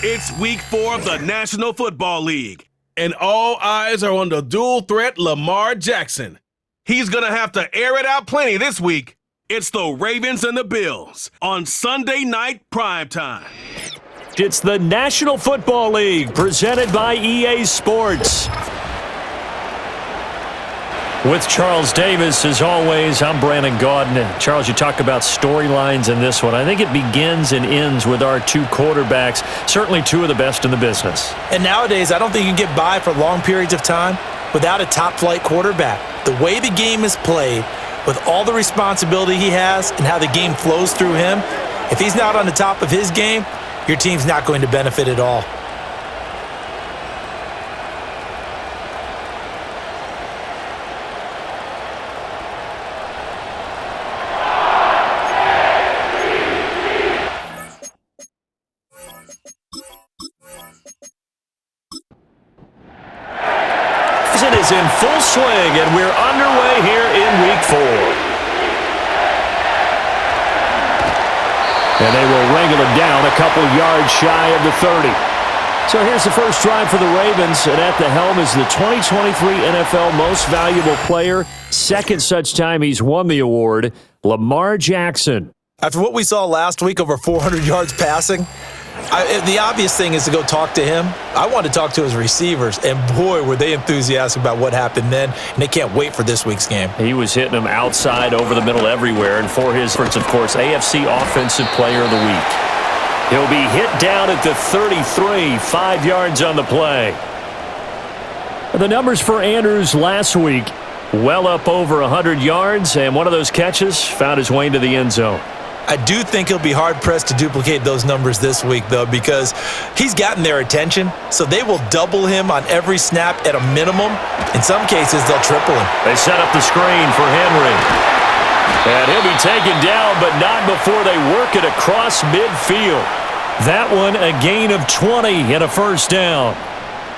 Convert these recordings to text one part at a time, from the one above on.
It's week 4 of the National Football League, and all eyes are on the dual threat Lamar Jackson. He's going to have to air it out plenty this week. It's the Ravens and the Bills on Sunday night primetime. It's the National Football League presented by EA Sports. With Charles Davis, as always, I'm Brandon Gaudin. Charles, you talk about storylines in this one. I think it begins and ends with our two quarterbacks, certainly two of the best in the business. And nowadays, I don't think you can get by for long periods of time without a top-flight quarterback. The way the game is played, with all the responsibility he has and how the game flows through him, if he's not on the top of his game, your team's not going to benefit at all. Is in full swing, and we're underway here in week 4. And they will wrangle it down a couple yards shy of the 30. So here's the first drive for the Ravens, and at the helm is the 2023 NFL Most Valuable Player. Second such time he's won the award, Lamar Jackson. After what we saw last week, over 400 yards passing, the obvious thing is to go talk to him. I want to talk to his receivers, and boy, were they enthusiastic about what happened then, and they can't wait for this week's game. He was hitting them outside, over the middle, everywhere, and for his first, of course, AFC Offensive Player of the Week. He'll be hit down at the 33, 5 yards on the play. The numbers for Andrews last week, well up over 100 yards, and one of those catches found his way into the end zone. I do think he'll be hard-pressed to duplicate those numbers this week, though, because he's gotten their attention, so they will double him on every snap at a minimum. In some cases, they'll triple him. They set up the screen for Henry. And he'll be taken down, but not before they work it across midfield. That one, a gain of 20 and a first down.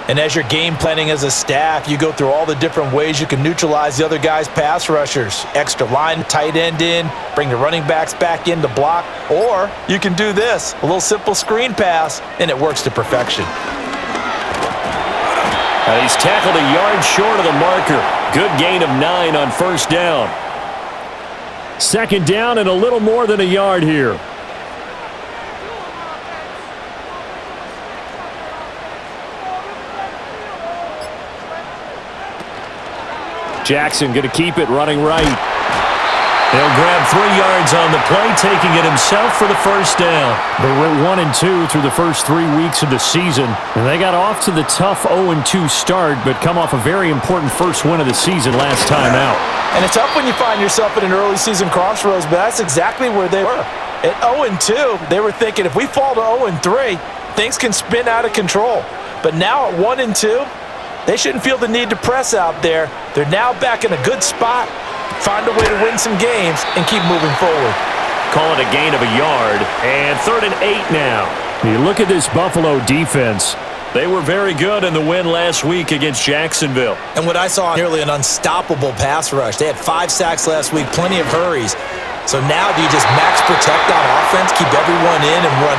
And as you're game planning as a staff, you go through all the different ways you can neutralize the other guy's pass rushers. Extra line, tight end in, bring the running backs back in to block, or you can do this, a little simple screen pass, and it works to perfection. He's tackled a yard short of the marker. Good gain of 9 on first down. Second down and a little more than a yard here. Jackson going to keep it running right. They'll grab 3 yards on the play, taking it himself for the first down. They went 1-2 through the first 3 weeks of the season, and they got off to the tough 0-2 start, but come off a very important first win of the season last time out. And it's tough when you find yourself at an early season crossroads, but that's exactly where they were. At 0-2, they were thinking if we fall to 0-3, things can spin out of control. But now at 1-2, they shouldn't feel the need to press out there. They're now back in a good spot, find a way to win some games, and keep moving forward. Call it a gain of a yard, and 3rd and 8 now. You look at this Buffalo defense. They were very good in the win last week against Jacksonville. And what I saw, nearly an unstoppable pass rush. They had 5 sacks last week, plenty of hurries. So now do you just max protect on offense, keep everyone in, and run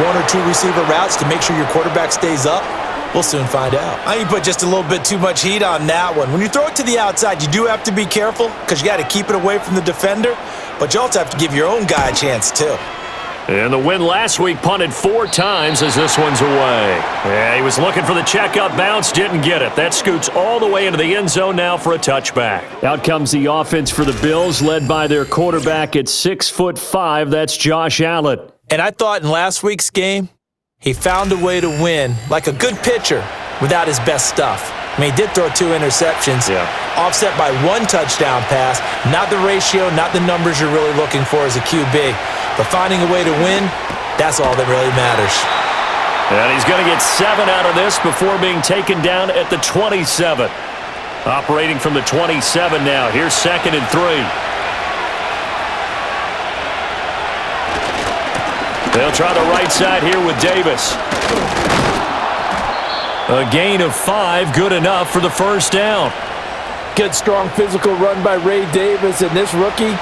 1 or 2 receiver routes to make sure your quarterback stays up? We'll soon find out. I think you put just a little bit too much heat on that one. When you throw it to the outside, you do have to be careful because you got to keep it away from the defender, but you also have to give your own guy a chance too. And the win last week punted 4 times as this one's away. Yeah, he was looking for the checkup bounce, didn't get it. That scoots all the way into the end zone now for a touchback. Out comes the offense for the Bills, led by their quarterback at 6'5". That's Josh Allen. And I thought in last week's game, he found a way to win like a good pitcher without his best stuff. I mean, he did throw 2 interceptions, offset by 1 touchdown pass. Not the ratio, not the numbers you're really looking for as a QB. But finding a way to win, that's all that really matters. And he's going to get 7 out of this before being taken down at the 27. Operating from the 27 now. Here's 2nd and 3. They'll try the right side here with Davis. A gain of 5, good enough for the first down. Good, strong physical run by Ray Davis, and this rookie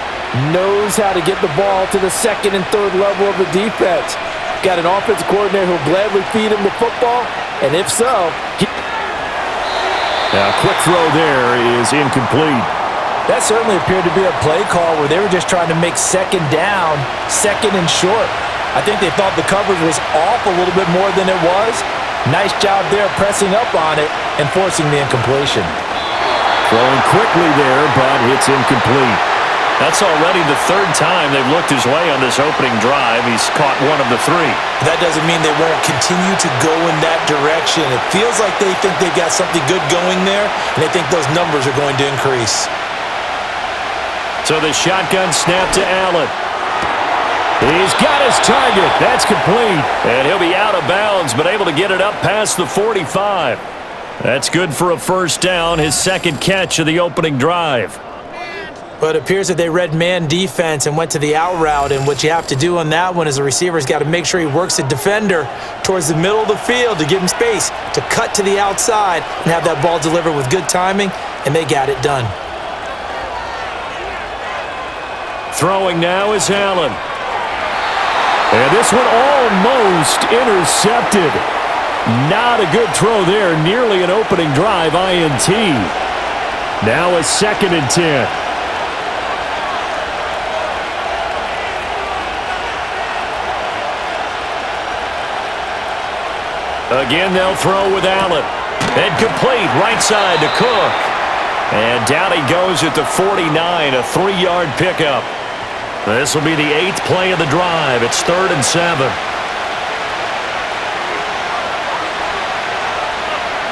knows how to get the ball to the 2nd and 3rd level of the defense. got an offensive coordinator who'll gladly feed him the football? And if so, a quick throw there is incomplete. That certainly appeared to be a play call where they were just trying to make second down, second and short. I think they thought the coverage was off a little bit more than it was. Nice job there pressing up on it and forcing the incompletion. Throwing quickly there, but it's incomplete. That's already the third time they've looked his way on this opening drive. He's caught one of the three. That doesn't mean they won't continue to go in that direction. It feels like they think they've got something good going there, and they think those numbers are going to increase. So the shotgun snap to Allen. He's got his target. That's complete. And he'll be out of bounds, but able to get it up past the 45. That's good for a first down, his second catch of the opening drive. But it appears that they read man defense and went to the out route, and what you have to do on that one is the receiver's got to make sure he works the defender towards the middle of the field to give him space to cut to the outside and have that ball delivered with good timing, and they got it done. Throwing now is Allen. And this one almost intercepted. Not a good throw there. Nearly an opening drive INT. Now a 2nd and 10. Again, they'll throw with Allen. And complete right side to Cook. And down he goes at the 49, a 3-yard pickup. This will be the 8th play of the drive. It's 3rd and 7.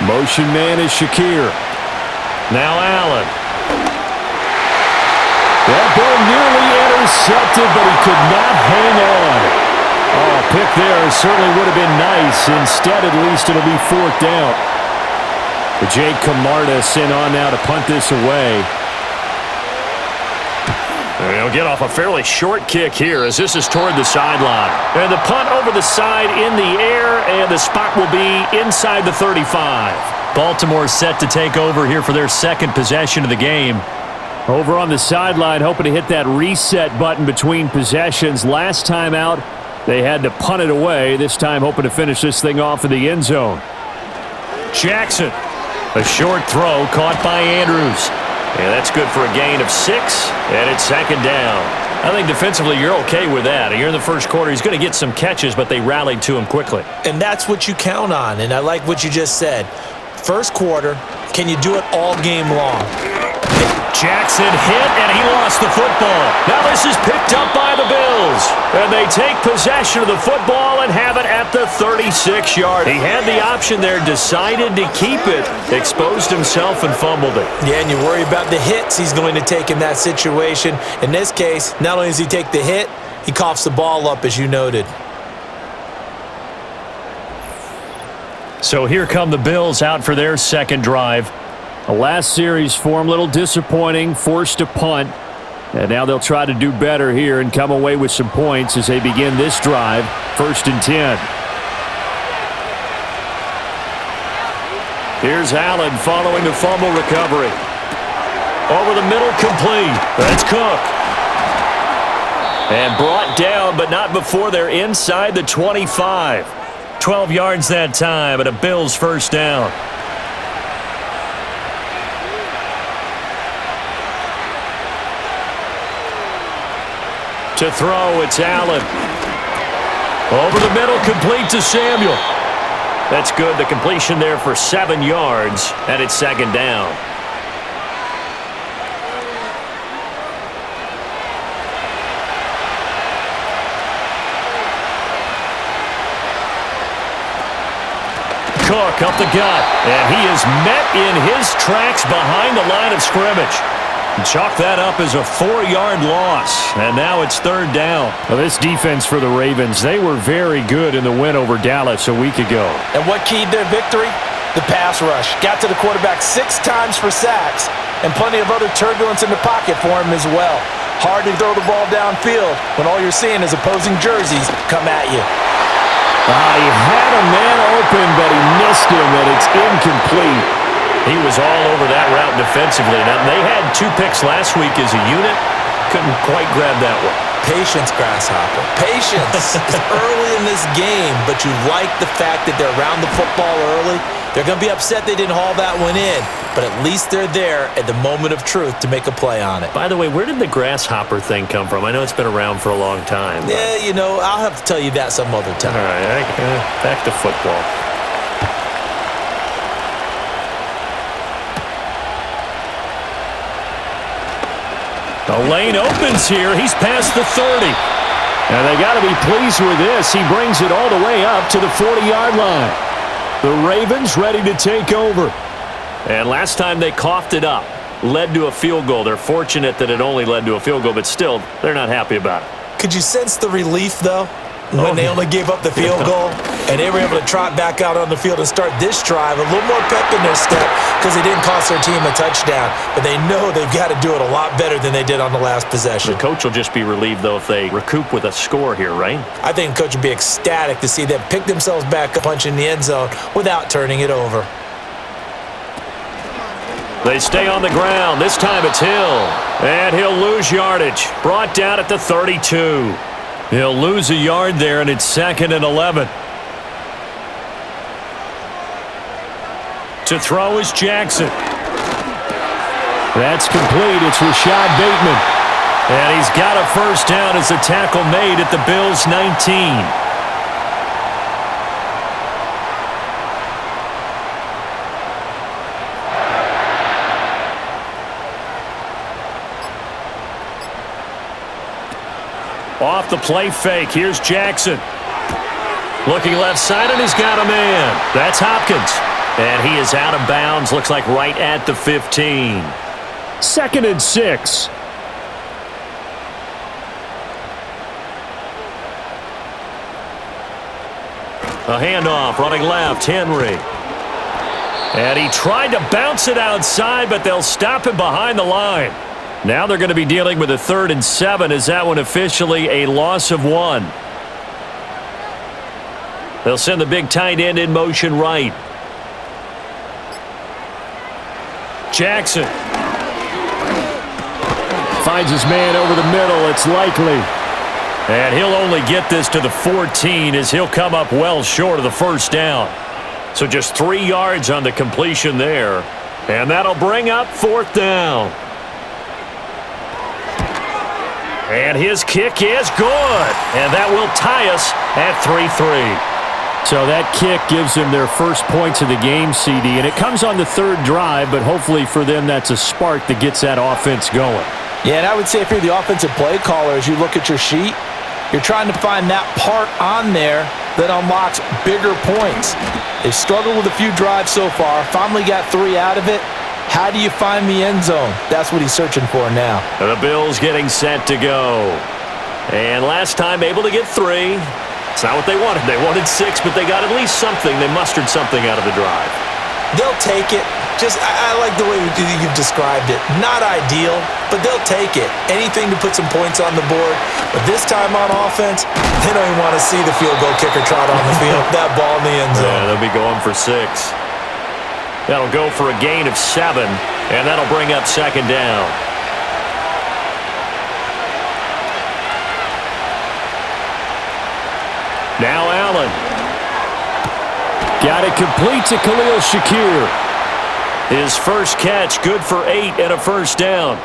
Motion man is Shakir. Now Allen. That ball nearly intercepted, but he could not hang on. Oh, a pick there certainly would have been nice. Instead, at least it'll be 4th down. Jake Camarda sent on now to punt this away. He'll get off a fairly short kick here as this is toward the sideline. And the punt over the side in the air, and the spot will be inside the 35. Baltimore set to take over here for their second possession of the game. Over on the sideline, hoping to hit that reset button between possessions. Last time out, they had to punt it away. This time hoping to finish this thing off in the end zone. Jackson. A short throw caught by Andrews. Yeah, that's good for a gain of 6, and it's 2nd down. I think defensively you're okay with that. Here in the first quarter, he's going to get some catches, but they rallied to him quickly. And that's what you count on, and I like what you just said. First quarter, can you do it all game long? Jackson hit, and he lost the football. Now this is picked up by the Bills. And they take possession of the football and have it at the 36-yard. He had the option there, decided to keep it, exposed himself and fumbled it. Yeah, and you worry about the hits he's going to take in that situation. In this case, not only does he take the hit, he coughs the ball up, as you noted. So here come the Bills out for their second drive. The last series for them, a little disappointing, forced to punt. And now they'll try to do better here and come away with some points as they begin this drive, 1st and 10. Here's Allen following the fumble recovery. Over the middle, complete. That's Cook. And brought down, but not before they're inside the 25. 12 yards that time, and a Bills first down. To throw, it's Allen. Over the middle, complete to Samuel. That's good. The completion there for 7 yards, and it's 2nd down. Cook up the gut, and he is met in his tracks behind the line of scrimmage. Chalk that up as a 4-yard loss, and now it's 3rd down. Well, this defense for the Ravens, they were very good in the win over Dallas a week ago. And what keyed their victory? The pass rush. Got to the quarterback 6 times for sacks, and plenty of other turbulence in the pocket for him as well. Hard to throw the ball downfield when all you're seeing is opposing jerseys come at you. He had a man open, but he missed him, and it's incomplete. He was all over that route defensively. Now, they had 2 picks last week as a unit. Couldn't quite grab that one. Patience, Grasshopper. Patience is early in this game, but you like the fact that they're around the football early. They're going to be upset they didn't haul that one in, but at least they're there at the moment of truth to make a play on it. By the way, where did the grasshopper thing come from? I know it's been around for a long time. But... yeah, you know, I'll have to tell you that some other time. All right, back to football. The lane opens here. He's past the 30. And they got to be pleased with this. He brings it all the way up to the 40-yard line. The Ravens ready to take over. And last time they coughed it up, led to a field goal. They're fortunate that it only led to a field goal, but still, they're not happy about it. Could you sense the relief, though, when they only gave up the field goal and they were able to trot back out on the field and start this drive, a little more pep in their step because they didn't cost their team a touchdown, but they know they've got to do it a lot better than they did on the last possession. The coach will just be relieved, though, if they recoup with a score here, right? I think the coach would be ecstatic to see them pick themselves back up, punch in the end zone without turning it over. They stay on the ground. This time it's Hill. And he'll lose yardage. Brought down at the 32. He'll lose a yard there, and it's 2nd and 11. To throw is Jackson. That's complete. It's Rashad Bateman. And he's got a first down as the tackle made at the Bills' 19. Off the play fake, here's Jackson. Looking left side, and he's got a man. That's Hopkins. And he is out of bounds, looks like right at the 15. 2nd and 6. A handoff, running left, Henry. And he tried to bounce it outside, but they'll stop him behind the line. Now they're going to be dealing with a 3rd and 7. Is that one officially a loss of 1? They'll send the big tight end in motion right. Jackson finds his man over the middle. It's likely. And he'll only get this to the 14 as he'll come up well short of the first down. So just 3 yards on the completion there. And that'll bring up 4th down. And his kick is good. And that will tie us at 3-3. So that kick gives them their first points of the game, CD. And it comes on the 3rd drive, but hopefully for them that's a spark that gets that offense going. Yeah, and I would say if you're the offensive play caller, as you look at your sheet, you're trying to find that part on there that unlocks bigger points. They've struggled with a few drives so far, finally got 3 out of it. How do you find the end zone? That's what he's searching for now. The Bills getting set to go. And last time able to get 3. It's not what they wanted. They wanted 6, but they got at least something. They mustered something out of the drive. They'll take it. I like the way you've described it. Not ideal, but they'll take it. Anything to put some points on the board. But this time on offense, they don't even want to see the field goal kicker trot on the field. That ball in the end zone. Yeah, they'll be going for 6. That'll go for a gain of 7, and that'll bring up 2nd down. Now Allen. Got it complete to Khalil Shakir. His first catch, good for 8 and a first down.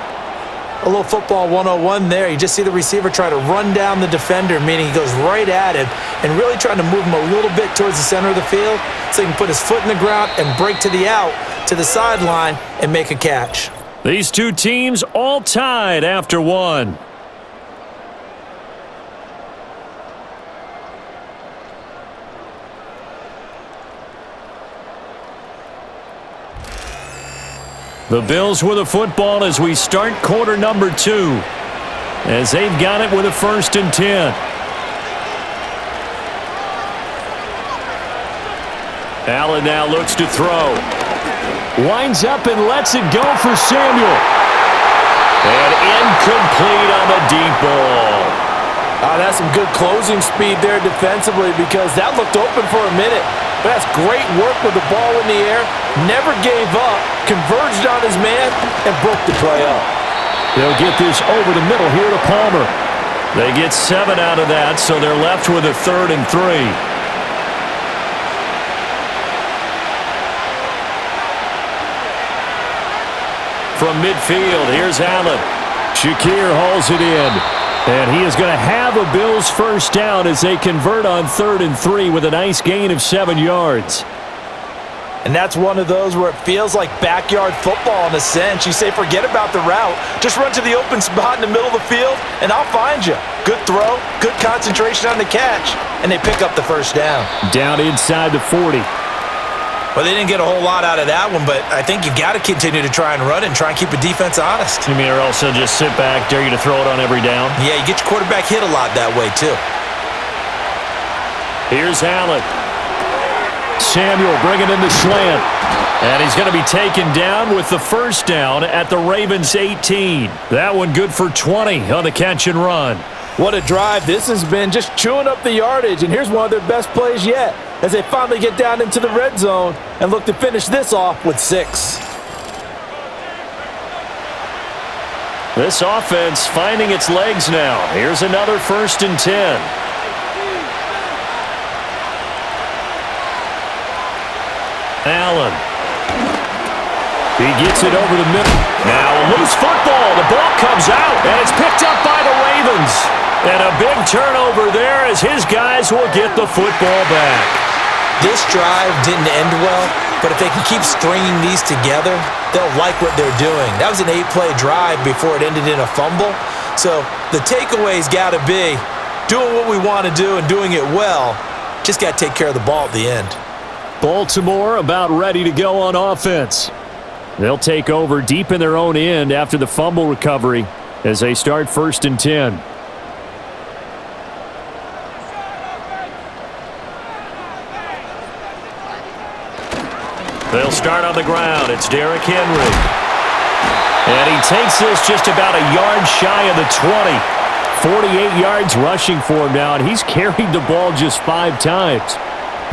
A little football 101 there. You just see the receiver try to run down the defender, meaning he goes right at him and really trying to move him a little bit towards the center of the field so he can put his foot in the ground and break to the out, to the sideline, and make a catch. These two teams all tied after 1. The Bills with a football as we start quarter number 2. As they've got it with a 1st and 10. Allen now looks to throw. Winds up and lets it go for Samuel. And incomplete on the deep ball. That's some good closing speed there defensively because that looked open for a minute. But that's great work with the ball in the air. Never gave up, converged on his man, and broke the play up. They'll get this over the middle here to Palmer. They get 7 out of that, so they're left with a 3rd and 3. From midfield, here's Allen. Shakir hauls it in. And he is going to have a Bills first down as they convert on 3rd and 3 with a nice gain of 7 yards. And that's one of those where it feels like backyard football in a sense. You say, forget about the route. Just run to the open spot in the middle of the field, and I'll find you. Good throw, good concentration on the catch, and they pick up the first down. Down inside the 40. Well, they didn't get a whole lot out of that one, but I think you've got to continue to try and run and try and keep the defense honest. You mean, or also just sit back, dare you to throw it on every down? Yeah, you get your quarterback hit a lot that way, too. Here's Allen. Samuel bringing in the slant. And he's going to be taken down with the first down at the Ravens' 18. That one good for 20 on the catch and run. What a drive this has been, just chewing up the yardage. And here's one of their best plays yet as they finally get down into the red zone and look to finish this off with 6. This offense finding its legs now. Here's another 1st and 10. Allen. He gets it over the middle. Now a loose football. The ball comes out, and it's picked up by the Ravens. And a big turnover there as his guys will get the football back. This drive didn't end well, but if they can keep stringing these together, they'll like what they're doing. That was an 8-play drive before it ended in a fumble. So the takeaway's got to be doing what we want to do and doing it well. Just got to take care of the ball at the end. Baltimore about ready to go on offense. They'll take over deep in their own end after the fumble recovery as they start 1st and 10. They'll start on the ground. It's Derrick Henry. And he takes this just about a yard shy of the 20. 48 yards rushing for him now, and he's carried the ball just 5 times.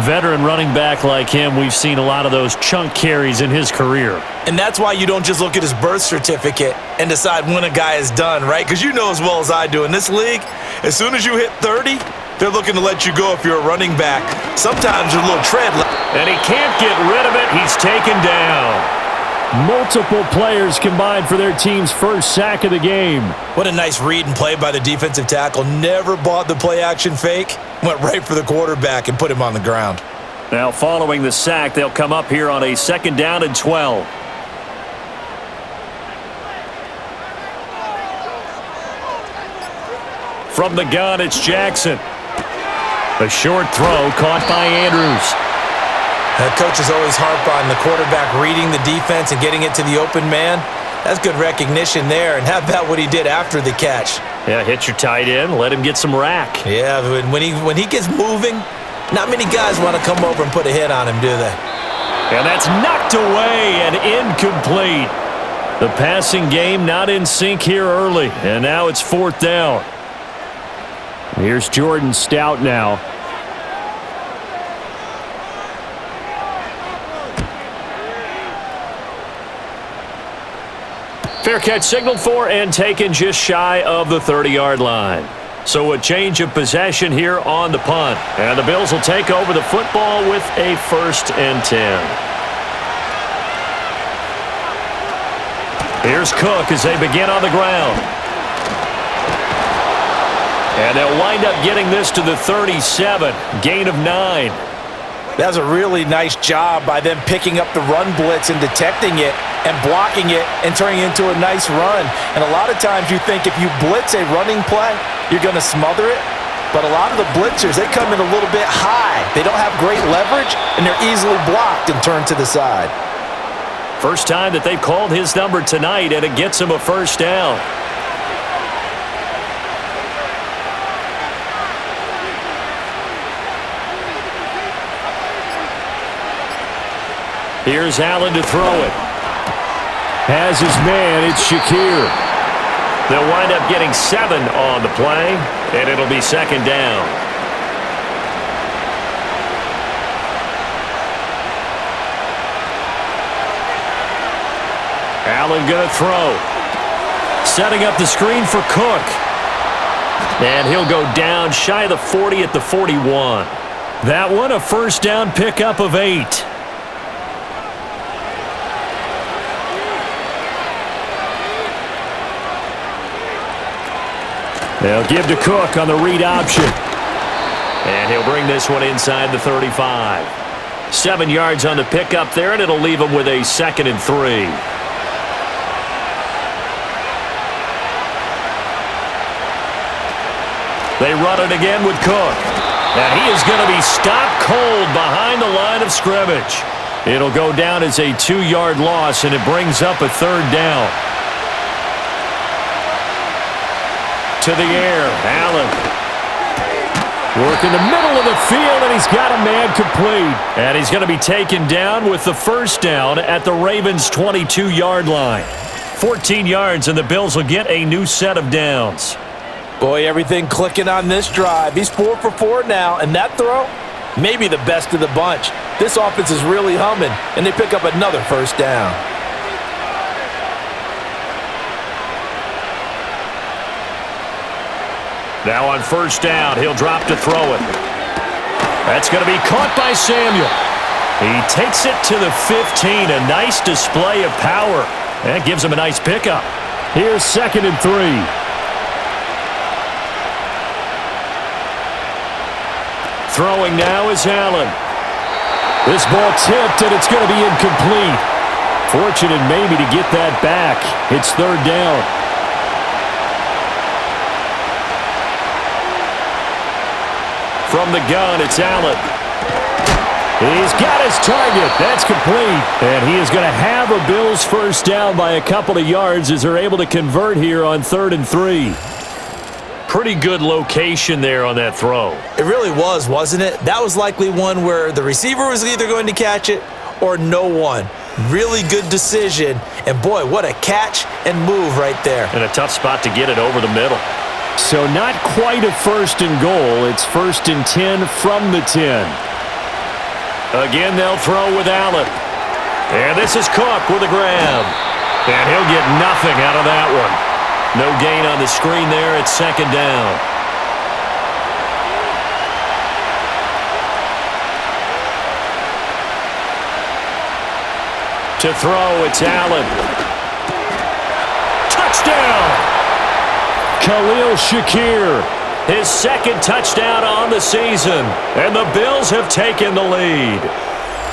Veteran running back like him, we've seen a lot of those chunk carries in his career. And that's why you don't just look at his birth certificate and decide when a guy is done, right? Because you know as well as I do, in this league, as soon as you hit 30, they're looking to let you go if you're a running back. Sometimes there's a little tread. And he can't get rid of it. He's taken down. Multiple players combined for their team's first sack of the game. What a nice read and play by the defensive tackle. Never bought the play-action fake. Went right for the quarterback and put him on the ground. Now following the sack, they'll come up here on a 2nd down and 12. From the gun, it's Jackson. A short throw caught by Andrews. Coaches always harp on the quarterback reading the defense and getting it to the open man. That's good recognition there. And how about what he did after the catch? Yeah, hit your tight end, let him get some rack. Yeah, when he gets moving, not many guys want to come over and put a hit on him, do they? And that's knocked away and incomplete. The passing game not in sync here early, and now it's 4th down. Here's Jordan Stout now. Fair catch signaled for and taken just shy of the 30-yard line. So a change of possession here on the punt. And the Bills will take over the football with a 1st and 10. Here's Cook as they begin on the ground. And they'll wind up getting this to the 37. Gain of 9. That was a really nice job by them picking up the run blitz and detecting it and blocking it and turning it into a nice run. And a lot of times you think if you blitz a running play, you're going to smother it. But a lot of the blitzers, they come in a little bit high. They don't have great leverage, and they're easily blocked and turned to the side. First time that they've called his number tonight, and it gets him a first down. Here's Allen to throw it. Has his man, it's Shakir. They'll wind up getting 7 on the play, and it'll be 2nd down. Allen gonna throw. Setting up the screen for Cook. And he'll go down shy of the 40 at the 41. That one a first down pickup of 8. They'll give to Cook on the read option. And he'll bring this one inside the 35. 7 yards on the pickup there, and it'll leave him with a 2nd and 3. They run it again with Cook. And he is going to be stopped cold behind the line of scrimmage. It'll go down as a 2-yard loss, and it brings up a 3rd down. To the air, Allen. Work in the middle of the field, and he's got a man complete. And he's going to be taken down with the first down at the Ravens' 22-yard line. 14 yards, and the Bills will get a new set of downs. Boy, everything clicking on this drive. He's 4 for 4 now, and that throw, maybe the best of the bunch. This offense is really humming, and they pick up another first down. Now on first down, he'll drop to throw it. That's going to be caught by Samuel. He takes it to the 15, a nice display of power. That gives him a nice pickup. Here's 2nd and 3. Throwing now is Allen. This ball tipped, and it's going to be incomplete. Fortunate maybe to get that back. It's 3rd down. From the gun, it's Allen. He's got his target. That's complete. And he is going to have a Bills first down by a couple of yards as they're able to convert here on 3rd and 3. Pretty good location there on that throw. It really was, wasn't it? That was likely one where the receiver was either going to catch it or no one. Really good decision. And boy, what a catch and move right there. And a tough spot to get it over the middle. So not quite a 1st and goal. It's 1st and 10 from the 10. Again, they'll throw with Allen. And this is Cook with a grab. And he'll get nothing out of that one. No gain on the screen there. It's 2nd down. To throw, it's Allen. Touchdown! Khalil Shakir, his 2nd touchdown on the season, and the Bills have taken the lead.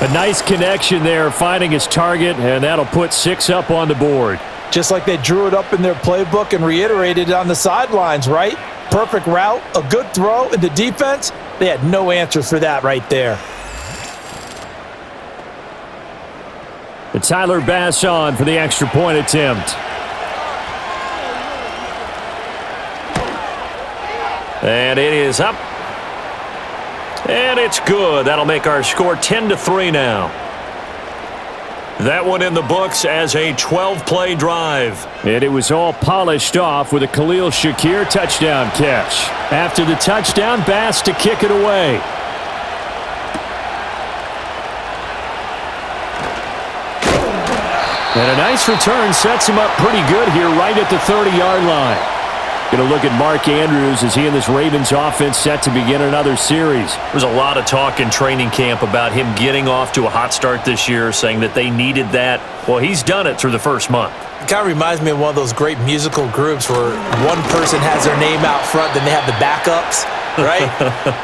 A nice connection there, finding his target, and that'll put 6 up on the board. Just like they drew it up in their playbook and reiterated it on the sidelines, right? Perfect route, a good throw, and the defense, they had no answer for that right there. And Tyler Bass on for the extra point attempt. And it is up. And it's good. That'll make our score 10-3 now. That one in the books as a 12-play drive. And it was all polished off with a Khalil Shakir touchdown catch. After the touchdown, Bass to kick it away. And a nice return sets him up pretty good here right at the 30-yard line. Going to look at Mark Andrews as he and this Ravens offense set to begin another series. There's a lot of talk in training camp about him getting off to a hot start this year, saying that they needed that. Well, he's done it through the first month. It kind of reminds me of one of those great musical groups where one person has their name out front, then they have the backups, right?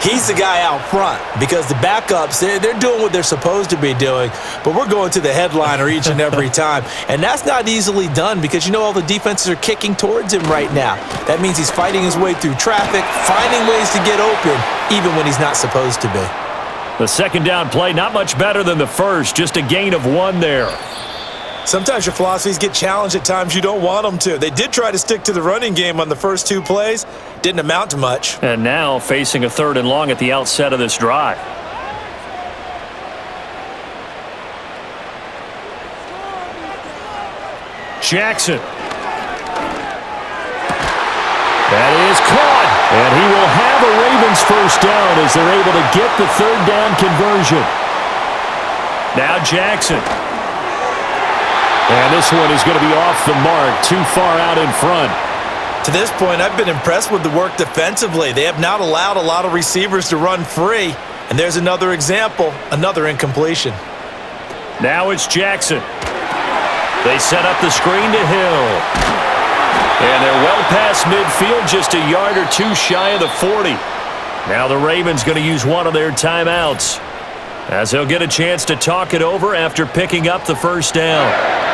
He's the guy out front because the backups, they're doing what they're supposed to be doing, but we're going to the headliner each and every time. And that's not easily done because, you know, all the defenses are kicking towards him right now. That means he's fighting his way through traffic, finding ways to get open, even when he's not supposed to be. The 2nd down play, not much better than the first, just a gain of 1 there. Sometimes your philosophies get challenged at times you don't want them to. They did try to stick to the running game on the first 2 plays. Didn't amount to much. And now facing a 3rd and long at the outset of this drive. Jackson. That is caught. And he will have a Ravens first down as they're able to get the 3rd down conversion. Now Jackson. And this one is going to be off the mark, too far out in front. To this point, I've been impressed with the work defensively. They have not allowed a lot of receivers to run free. And there's another example, another incompletion. Now it's Jackson. They set up the screen to Hill. And they're well past midfield, just a yard or two shy of the 40. Now the Ravens going to use one of their timeouts, as they'll get a chance to talk it over after picking up the first down.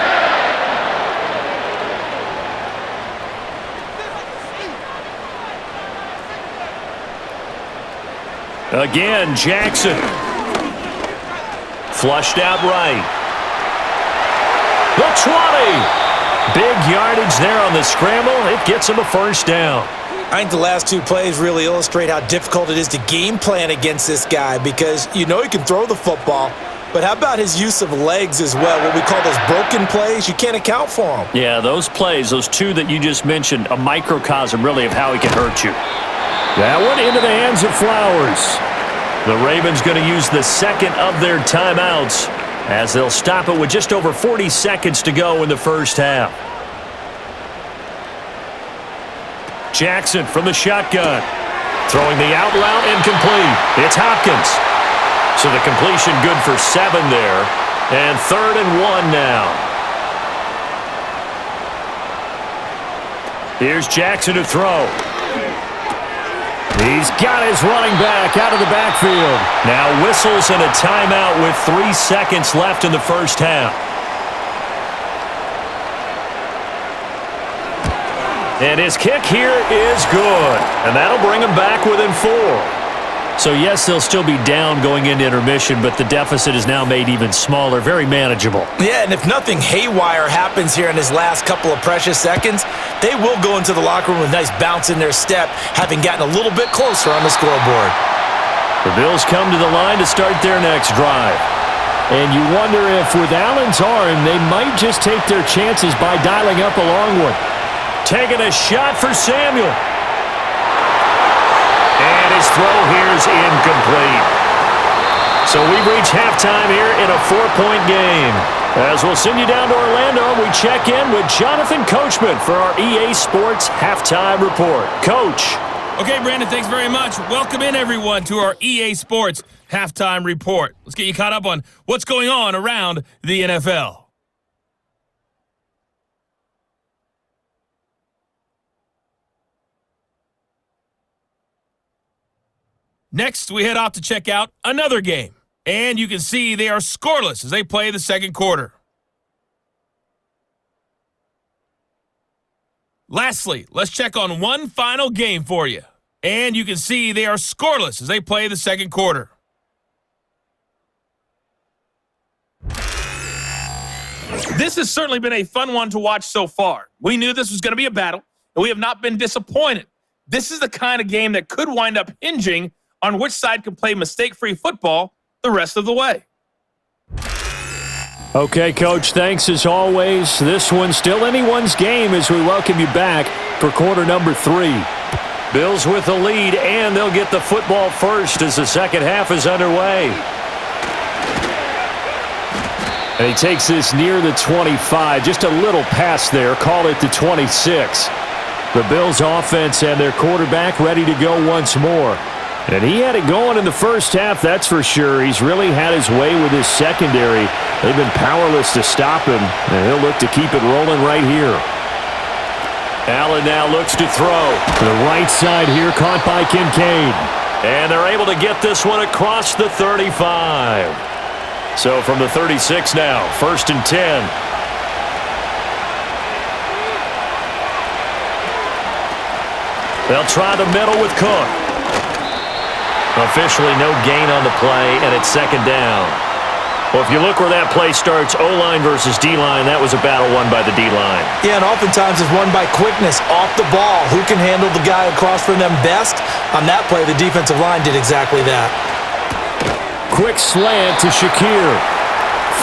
Again, Jackson. Flushed out right. The 20. Big yardage there on the scramble. It gets him a first down. I think the last two plays really illustrate how difficult it is to game plan against this guy, because you know he can throw the football, but how about his use of legs as well? What we call those broken plays, you can't account for them. Yeah, those plays, those two that you just mentioned, a microcosm really of how he can hurt you. That one into the hands of Flowers. The Ravens going to use the second of their timeouts, as they'll stop it with just over 40 seconds to go in the first half. Jackson from the shotgun. Throwing the out route incomplete. It's Hopkins. So the completion good for 7 there. And 3rd and 1 now. Here's Jackson to throw. He's got his running back out of the backfield. Now whistles and a timeout with 3 seconds left in the first half. And his kick here is good. And that'll bring him back within 4. So, yes, they'll still be down going into intermission, but the deficit is now made even smaller, very manageable. Yeah, and if nothing haywire happens here in his last couple of precious seconds, they will go into the locker room with a nice bounce in their step, having gotten a little bit closer on the scoreboard. The Bills come to the line to start their next drive. And you wonder if, with Allen's arm, they might just take their chances by dialing up a long one. Taking a shot for Samuel. And his throw here is incomplete. So we've reached halftime here in a 4-point game. As we'll send you down to Orlando, we check in with Jonathan Coachman for our EA Sports Halftime Report. Coach. Okay, Brandon, thanks very much. Welcome in, everyone, to our EA Sports Halftime Report. Let's get you caught up on what's going on around the NFL. Next, we head off to check out another game. And you can see they are scoreless as they play the second quarter. Lastly, let's check on one final game for you. And you can see they are scoreless as they play the second quarter. This has certainly been a fun one to watch so far. We knew this was going to be a battle, and we have not been disappointed. This is the kind of game that could wind up hinging on which side can play mistake-free football the rest of the way. Okay, Coach, thanks as always. This one's still anyone's game as we welcome you back for quarter number 3. Bills with the lead, and they'll get the football first as the second half is underway. And he takes this near the 25, just a little pass there, call it the 26. The Bills offense and their quarterback ready to go once more. And he had it going in the first half, that's for sure. He's really had his way with his secondary. They've been powerless to stop him, and he'll look to keep it rolling right here. Allen now looks to throw. To the right side here, caught by Kincaid. And they're able to get this one across the 35. So from the 36 now, 1st and 10. They'll try the middle with Cook. Officially no gain on the play, and it's second down. Well, if you look where that play starts, O-line versus D-line, that was a battle won by the D-line. Yeah, and oftentimes it's won by quickness off the ball. Who can handle the guy across from them best? On that play, the defensive line did exactly that. Quick slant to Shakir.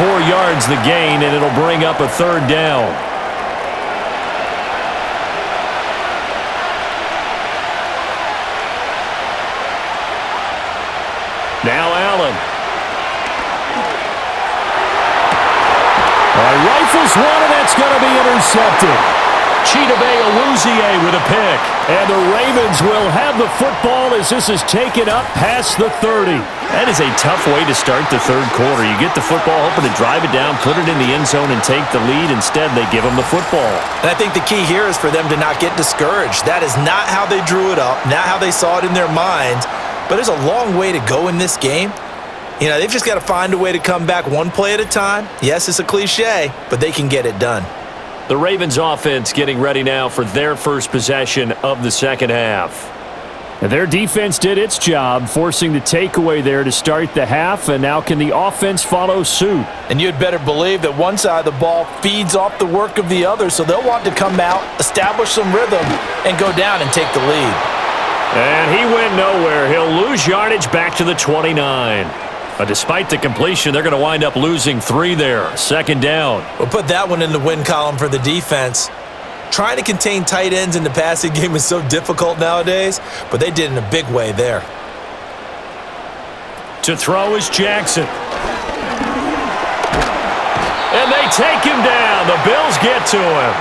4 yards the gain, and it'll bring up a 3rd down. Now Allen. Rifles one, and that's going to be intercepted. Chidobe Awuzie with a pick. And the Ravens will have the football as this is taken up past the 30. That is a tough way to start the third quarter. You get the football, hoping to drive it down, put it in the end zone, and take the lead. Instead, they give them the football. And I think the key here is for them to not get discouraged. That is not how they drew it up, not how they saw it in their minds. But there's a long way to go in this game. You know, they've just got to find a way to come back one play at a time. Yes, it's a cliche, but they can get it done. The Ravens offense getting ready now for their first possession of the second half. And their defense did its job, forcing the takeaway there to start the half, and now can the offense follow suit? And you'd better believe that one side of the ball feeds off the work of the other, so they'll want to come out, establish some rhythm, and go down and take the lead. And he went nowhere. He'll lose yardage back to the 29. But despite the completion, they're going to wind up losing 3 there. Second down. We'll put that one in the win column for the defense. Trying to contain tight ends in the passing game is so difficult nowadays, but they did in a big way there. To throw is Jackson. And they take him down. The Bills get to him.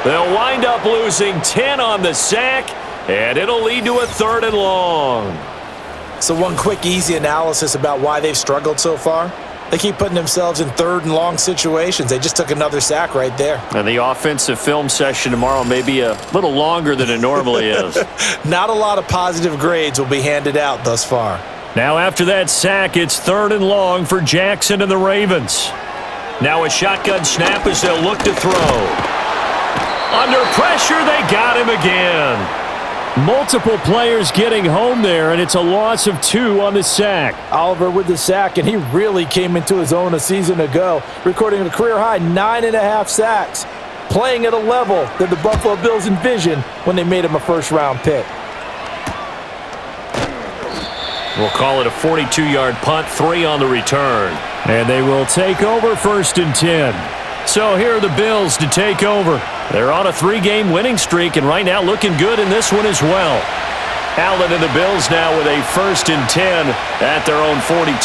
They'll wind up losing 10 on the sack, and it'll lead to a 3rd and long. So one quick, easy analysis about why they've struggled so far. They keep putting themselves in 3rd and long situations. They just took another sack right there. And the offensive film session tomorrow may be a little longer than it normally is. Not a lot of positive grades will be handed out thus far. Now after that sack, it's 3rd and long for Jackson and the Ravens. Now a shotgun snap as they'll look to throw. Under pressure, they got him again. Multiple players getting home there, and it's a loss of 2 on the sack. Oliver with the sack, and he really came into his own a season ago, recording a career-high 9.5 sacks, playing at a level that the Buffalo Bills envisioned when they made him a first-round pick. We'll call it a 42-yard punt, 3 on the return. And they will take over 1st and 10. So here are the Bills to take over. They're on a 3-game winning streak, and right now looking good in this one as well. Allen and the Bills now with a 1st and 10 at their own 42.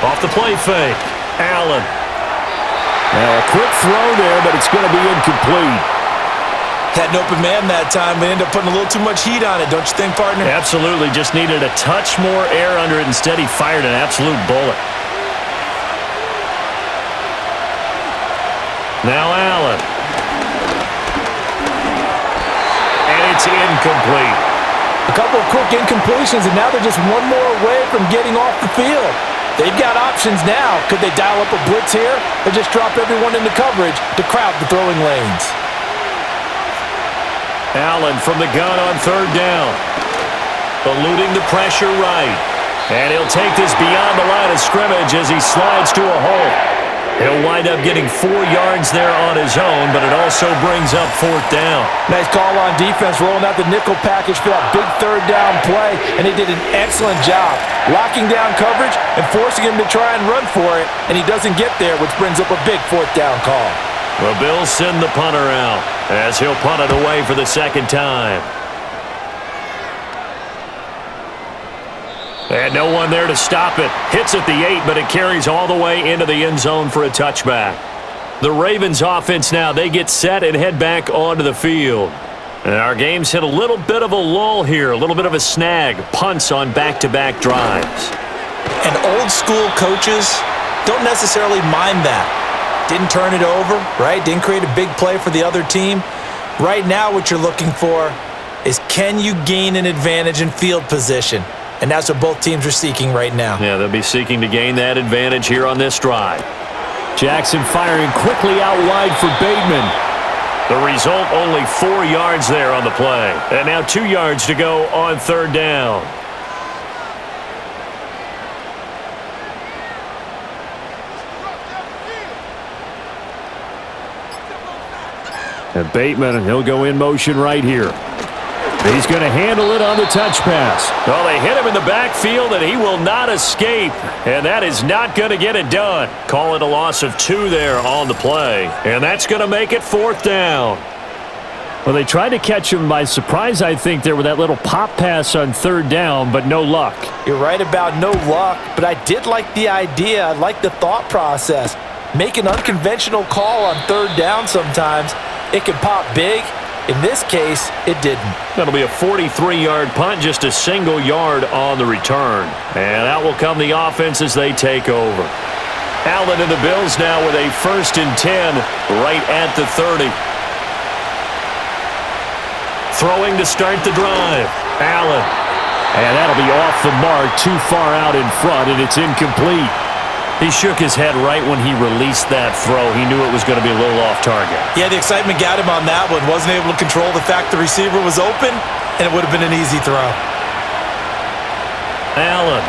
Off the play fake, Allen. Now a quick throw there, but it's going to be incomplete. Had an open man that time, but ended up putting a little too much heat on it, don't you think, partner? Absolutely. Just needed a touch more air under it. Instead, he fired an absolute bullet. Now Allen. And it's incomplete. A couple of quick incompletions, and now they're just one more away from getting off the field. They've got options now. Could they dial up a blitz here or just drop everyone into coverage to crowd the throwing lanes? Allen from the gun on 3rd down. Eluding the pressure right. And he'll take this beyond the line of scrimmage as he slides to a hole. He'll wind up getting 4 yards there on his own, but it also brings up 4th down. Nice call on defense, rolling out the nickel package for that big 3rd down play, and they did an excellent job locking down coverage and forcing him to try and run for it, and he doesn't get there, which brings up a big 4th down call. The Bills send the punter out as he'll punt it away for the 2nd time. And no one there to stop it. Hits at the 8, but it carries all the way into the end zone for a touchback. The Ravens offense now, they get set and head back onto the field. And our game's hit a little bit of a lull here, a little bit of a snag. Punts on back-to-back drives. And old school coaches don't necessarily mind that. Didn't turn it over, right? Didn't create a big play for the other team. Right now what you're looking for is, can you gain an advantage in field position? And that's what both teams are seeking right now. Yeah, they'll be seeking to gain that advantage here on this drive. Jackson firing quickly out wide for Bateman. The result, only 4 yards there on the play. And now 2 yards to go on 3rd down. And Bateman, he'll go in motion right here. He's going to handle it on the touch pass. Well, they hit him in the backfield, and he will not escape. And that is not going to get it done. Call it a loss of 2 there on the play. And that's going to make it 4th down. Well, they tried to catch him by surprise, I think, there with that little pop pass on 3rd down, but no luck. You're right about no luck, but I did like the idea. I like the thought process. make an unconventional call on third down sometimes. It can pop big. In this case, it didn't. That'll be a 43-yard punt, just a single yard on the return. And out will come the offense as they take over. Allen and the Bills now with a 1st and 10 right at the 30. Throwing to start the drive. Allen. And that'll be off the mark, too far out in front, and it's incomplete. He shook his head right when he released that throw. He knew it was going to be a little off target. Yeah, the excitement got him on that one. Wasn't able to control the fact the receiver was open, and it would have been an easy throw. Allen.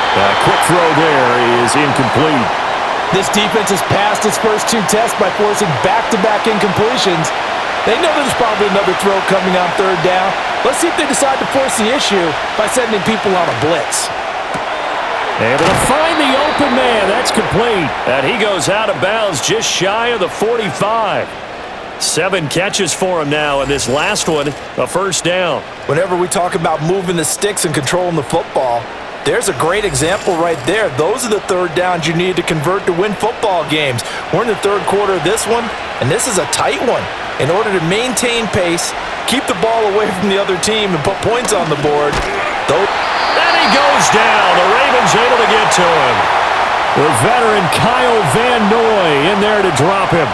A quick throw there is incomplete. This defense has passed its first 2 tests by forcing back-to-back incompletions. They know there's probably another throw coming on third down. Let's see if they decide to force the issue by sending people on a blitz. Able to find the open man. That's complete. And he goes out of bounds just shy of the 45. 7 catches for him now, and this last one, a first down. Whenever we talk about moving the sticks and controlling the football, there's a great example right there. Those are the third downs you need to convert to win football games. We're in the third quarter of this one, and this is a tight one. In order to maintain pace, keep the ball away from the other team, and put points on the board, And he goes down. The Ravens able to get to him. The veteran Kyle Van Noy in there to drop him.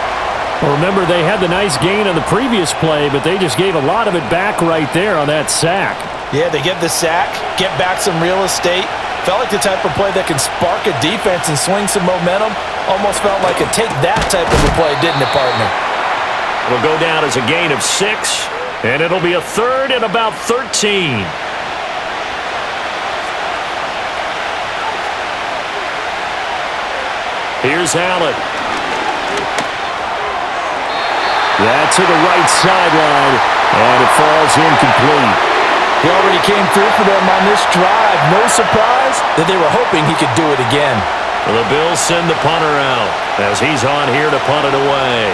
Well, remember, they had the nice gain on the previous play, but they just gave a lot of it back right there on that sack. yeah, they get the sack, get back some real estate. Felt like the type of play that can spark a defense and swing some momentum. Almost felt like a take that type of a play, didn't it, partner? It'll go down as a gain of 6, and it'll be a 3rd and about 13. Here's Allen. That to the right sideline, and it falls incomplete. He already came through for them on this drive. No surprise that they were hoping he could do it again. Well, the Bills send the punter out as he's on here to punt it away.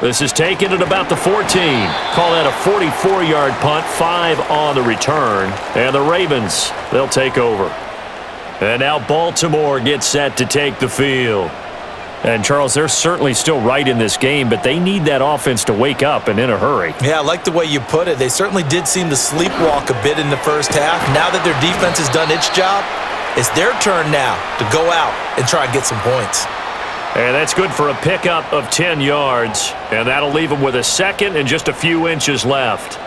This is taken at about the 14. Call that a 44-yard punt, 5 on the return. And the Ravens, they'll take over. And now Baltimore gets set to take the field. And, Charles, they're certainly still right in this game, but they need that offense to wake up and in a hurry. Yeah, I like the way you put it. They certainly did seem to sleepwalk a bit in the first half. Now that their defense has done its job, it's their turn now to go out and try and get some points. And that's good for a pickup of 10 yards. And that'll leave them with a 2nd and just a few inches left.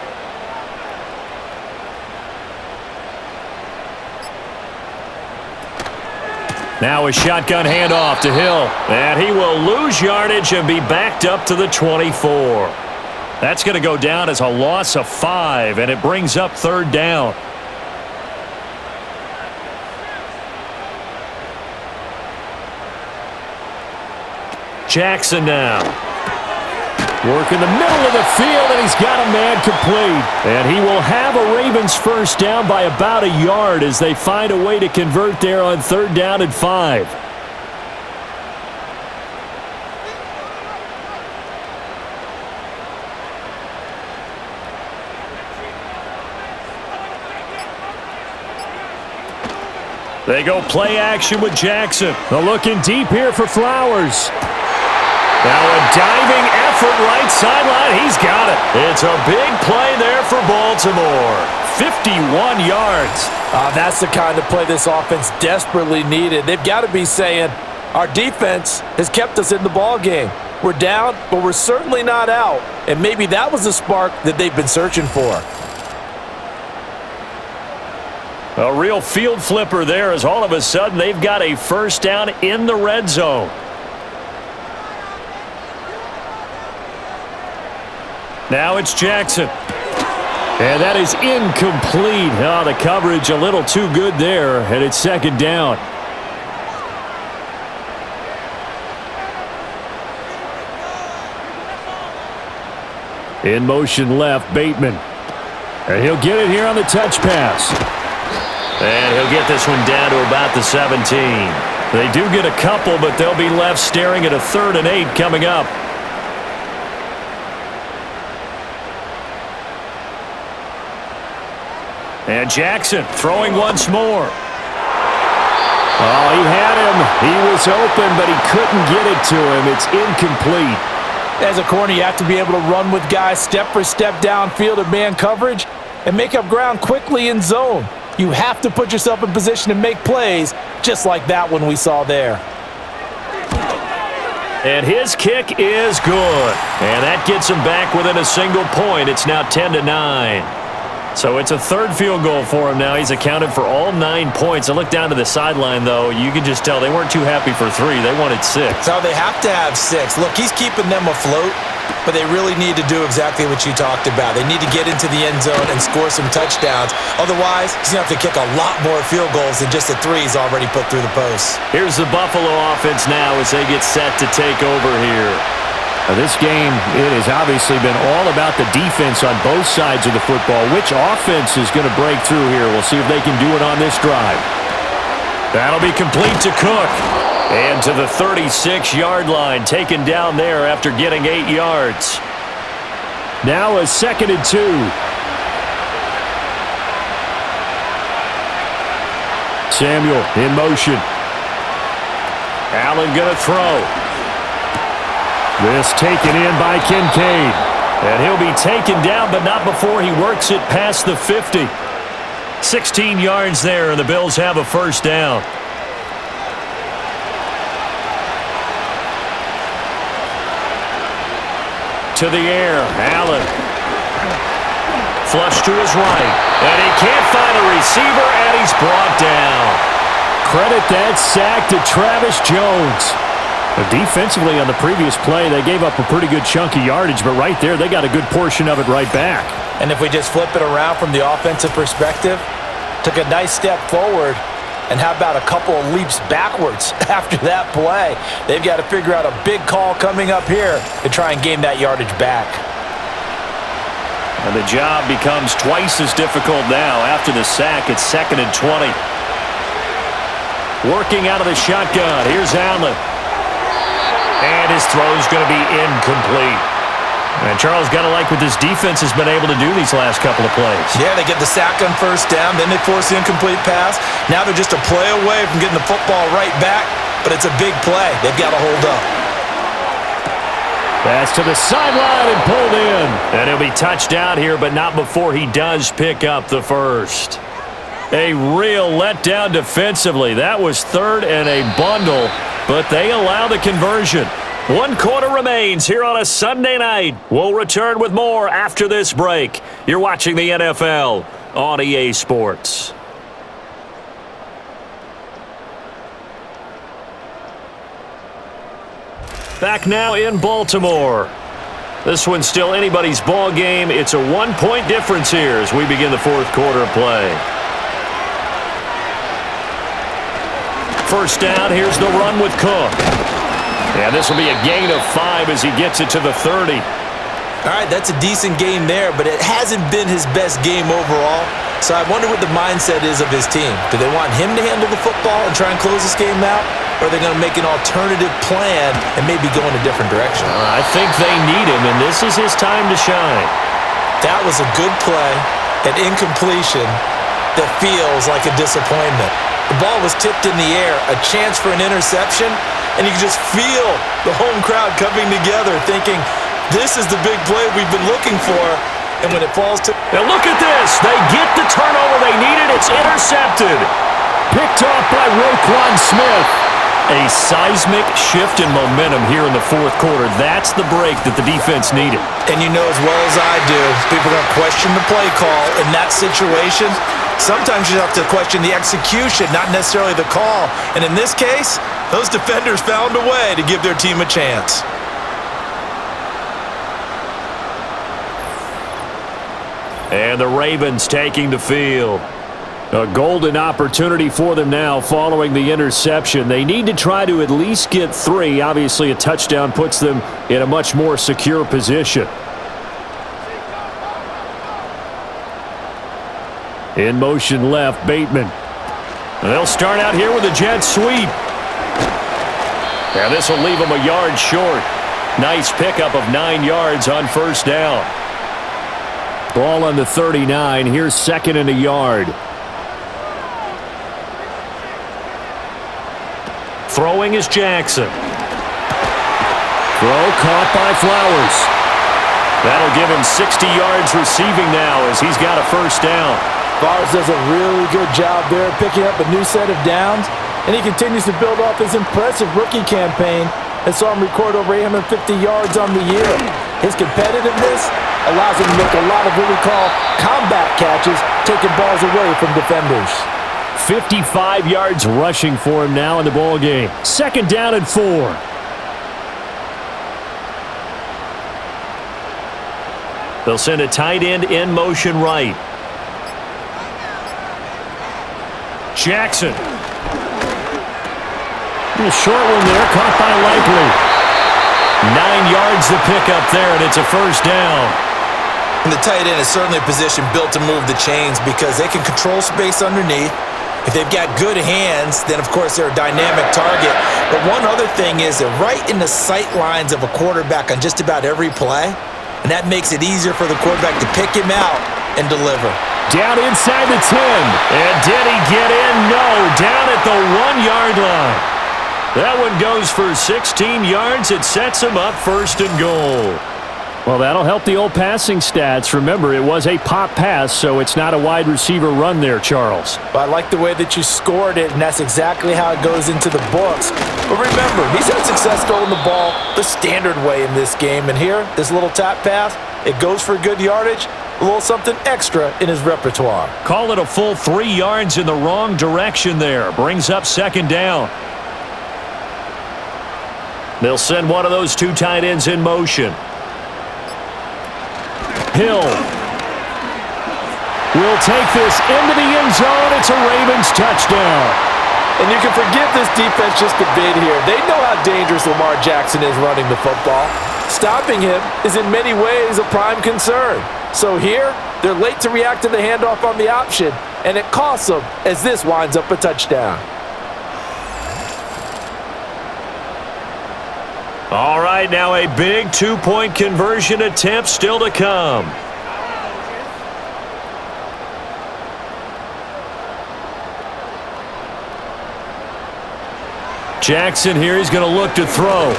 Now a shotgun handoff to Hill. And he will lose yardage and be backed up to the 24. That's going to go down as a loss of 5, and it brings up 3rd down. Jackson now. Work in the middle of the field, and he's got a man complete. And he will have a Ravens first down by about a yard as they find a way to convert there on 3rd down and 5. They go play action with Jackson. They're looking deep here for Flowers. Now a diving effort right sideline. He's got it. It's a big play there for Baltimore. 51 yards. That's the kind of play this offense desperately needed. They've got to be saying, our defense has kept us in the ball game. We're down, but we're certainly not out. And maybe that was the spark that they've been searching for. A real field flipper there as all of a sudden they've got a first down in the red zone. Now it's Jackson. And that is incomplete. Oh, the coverage a little too good there, and it's 2nd down. In motion left, Bateman. And he'll get it here on the touch pass. And he'll get this one down to about the 17. They do get a couple, but they'll be left staring at a 3rd and 8 coming up. And Jackson throwing once more. Oh, he had him. He was open, but he couldn't get it to him. It's incomplete. As a corner, you have to be able to run with guys step for step downfield in man coverage and make up ground quickly in zone. You have to put yourself in position to make plays, just like that one we saw there. And his kick is good. And that gets him back within a single point. It's now 10-9. So it's a third field goal for him now. He's accounted for all 9 points. I look down to the sideline, though. You can just tell they weren't too happy for 3. They wanted 6. So they have to have 6. Look, he's keeping them afloat, but they really need to do exactly what you talked about. They need to get into the end zone and score some touchdowns. Otherwise, he's going to have to kick a lot more field goals than just the 3 he's already put through the posts. Here's the Buffalo offense now as they get set to take over here. Now this game, it has obviously been all about the defense on both sides of the football. Which offense is going to break through here? We'll see if they can do it on this drive. That'll be complete to Cook. And to the 36-yard line, taken down there after getting 8 yards. Now a 2nd and 2. Samuel in motion. Allen going to throw. This taken in by Kincaid. And he'll be taken down, but not before he works it past the 50. 16 yards there, and the Bills have a first down. To the air, Allen. Flush to his right. And he can't find a receiver, and he's brought down. Credit that sack to Travis Jones. Defensively on the previous play, they gave up a pretty good chunk of yardage, but right there, they got a good portion of it right back. And if we just flip it around from the offensive perspective, took a nice step forward, and how about a couple of leaps backwards after that play? They've got to figure out a big call coming up here to try and gain that yardage back. And the job becomes twice as difficult now. After the sack, it's 2nd and 20. Working out of the shotgun, here's Allen. And his throw's going to be incomplete. And Charles, got to like what this defense has been able to do these last couple of plays. Yeah, they get the sack on first down, then they force the incomplete pass. Now they're just a play away from getting the football right back, but it's a big play. They've got to hold up. Pass to the sideline and pulled in. And he'll be touched out here, but not before he does pick up the first. A real letdown defensively. That was 3rd and a bundle, but they allow the conversion. 1 quarter remains here on a Sunday night. We'll return with more after this break. You're watching the NFL on EA Sports. Back now in Baltimore. This one's still anybody's ball game. It's a 1-point difference here as we begin the 4th quarter of play. First down, here's the run with Cook. And this will be a gain of 5 as he gets it to the 30. All right, that's a decent game there, but it hasn't been his best game overall. So I wonder what the mindset is of his team. Do they want him to handle the football and try and close this game out? Or are they going to make an alternative plan and maybe go in a different direction? I think they need him, and this is his time to shine. That was a good play, an incompletion that feels like a disappointment. The ball was tipped in the air, a chance for an interception, and you can just feel the home crowd coming together thinking, this is the big play we've been looking for. And when it falls to... Now look at this. They get the turnover they needed. It's intercepted. Picked off by Roquan Smith. A seismic shift in momentum here in the 4th quarter. That's the break that the defense needed. And you know as well as I do, people are going to question the play call in that situation. Sometimes you have to question the execution, not necessarily the call. And in this case, those defenders found a way to give their team a chance. And the Ravens taking the field. A golden opportunity for them now following the interception. They need to try to at least get 3. Obviously, a touchdown puts them in a much more secure position. In motion left, Bateman. And they'll start out here with a jet sweep. And this will leave them a yard short. Nice pickup of 9 yards on first down. Ball on the 39. Here's 2nd and a yard. Throwing is Jackson. Throw caught by Flowers. That'll give him 60 yards receiving now as he's got a first down. Flowers does a really good job there picking up a new set of downs, and he continues to build off his impressive rookie campaign and saw him record over 850 yards on the year. His competitiveness allows him to make a lot of what we call combat catches, taking balls away from defenders. 55 yards rushing for him now in the ball game. 2nd down and 4. They'll send a tight end in motion right. Jackson. A short one there, caught by Likely. 9 yards to pick up there, and it's a first down. And the tight end is certainly a position built to move the chains because they can control space underneath. If they've got good hands, then of course they're a dynamic target. But one other thing is they're right in the sight lines of a quarterback on just about every play. And that makes it easier for the quarterback to pick him out and deliver. Down inside the 10. And did he get in? No. Down at the 1-yard line. That one goes for 16 yards. It sets him up 1st and goal. Well, that'll help the old passing stats. Remember, it was a pop pass, so it's not a wide receiver run there, Charles. But I like the way that you scored it, and that's exactly how it goes into the books. But remember, he's had success throwing the ball the standard way in this game. And here, this little tap pass, it goes for good yardage, a little something extra in his repertoire. Call it a full 3 yards in the wrong direction there. Brings up 2nd down. They'll send one of those 2 tight ends in motion. Hill will take this into the end zone. It's a Ravens touchdown. And you can forgive this defense just a bit here. They know how dangerous Lamar Jackson is running the football. Stopping him is in many ways a prime concern. So here, they're late to react to the handoff on the option, and it costs them as this winds up a touchdown. All right, now a big 2-point conversion attempt still to come. Jackson here, he's going to look to throw.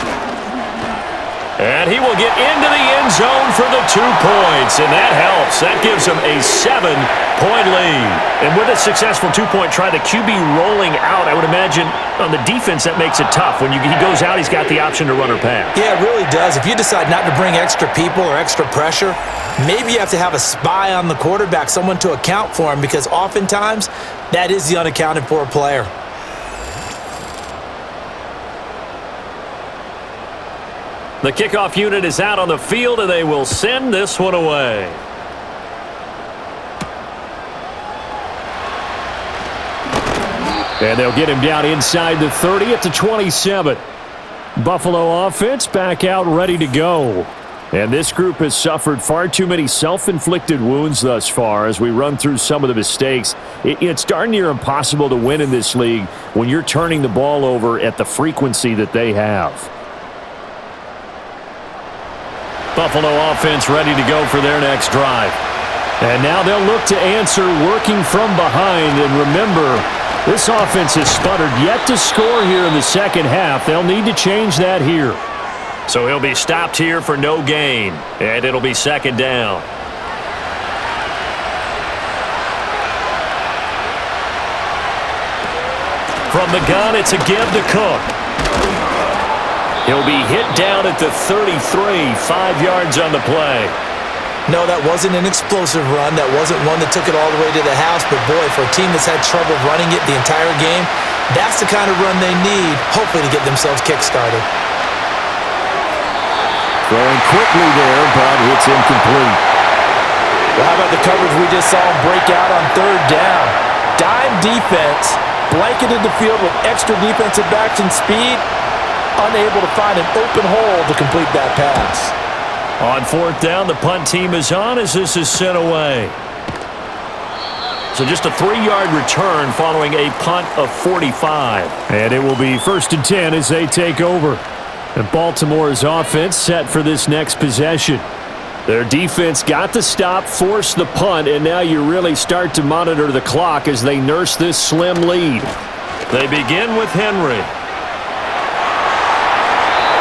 And he will get into the end zone for the 2 points, and that helps. That gives him a 7-point lead. And with a successful 2-point try, the QB rolling out, I would imagine on the defense that makes it tough. When he goes out, he's got the option to run or pass. Yeah, it really does. If you decide not to bring extra people or extra pressure, maybe you have to have a spy on the quarterback, someone to account for him, because oftentimes that is the unaccounted for player. The kickoff unit is out on the field, and they will send this one away. And they'll get him down inside the 30 at the 27. Buffalo offense back out ready to go. And this group has suffered far too many self-inflicted wounds thus far as we run through some of the mistakes. It's darn near impossible to win in this league when you're turning the ball over at the frequency that they have. Buffalo offense ready to go for their next drive. And now they'll look to answer working from behind. And remember, this offense has sputtered yet to score here in the second half. They'll need to change that here. So he'll be stopped here for no gain. And it'll be 2nd down. From the gun, it's a give to Cook. He'll be hit down at the 33, 5 yards on the play. No, that wasn't an explosive run. That wasn't one that took it all the way to the house. But, boy, for a team that's had trouble running it the entire game, that's the kind of run they need, hopefully, to get themselves kick-started. Throwing quickly there, but it's incomplete. Well, how about the coverage we just saw him break out on 3rd down? Dime defense, blanketed the field with extra defensive backs and speed, unable to find an open hole to complete that pass. On 4th down, the punt team is on as this is sent away. So just a 3-yard return following a punt of 45. And it will be 1st and 10 as they take over. And Baltimore's offense set for this next possession. Their defense got the stop, forced the punt, and now you really start to monitor the clock as they nurse this slim lead. They begin with Henry.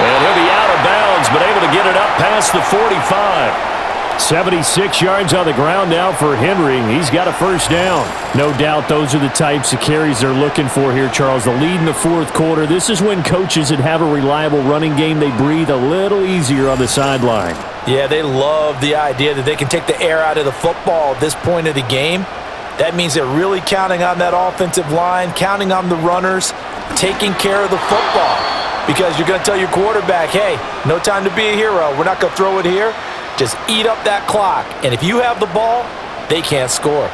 And he'll be out of bounds, but able to get it up past the 45. 76 yards on the ground now for Henry. He's got a first down. No doubt those are the types of carries they're looking for here, Charles. The lead in the fourth quarter. This is when coaches that have a reliable running game, they breathe a little easier on the sideline. Yeah, they love the idea that they can take the air out of the football at this point of the game. That means they're really counting on that offensive line, counting on the runners, taking care of the football. Because you're going to tell your quarterback, hey, no time to be a hero. We're not going to throw it here. Just eat up that clock. And if you have the ball, they can't score.